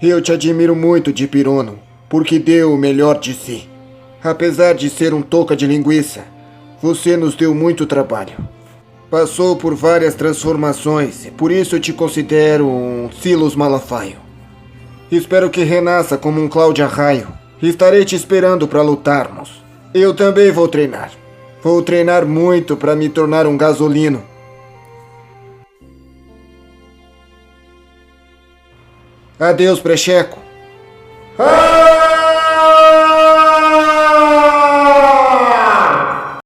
Eu te admiro muito, Dipirono, porque deu o melhor de si. Apesar de ser um toca de linguiça, você nos deu muito trabalho. Passou por várias transformações, e por isso eu te considero um Silas Malafaio. Espero que renasça como um Cláudia Raio. Estarei te esperando para lutarmos. Eu também vou treinar. Vou treinar muito para me tornar um gasolino. Adeus, Precheco.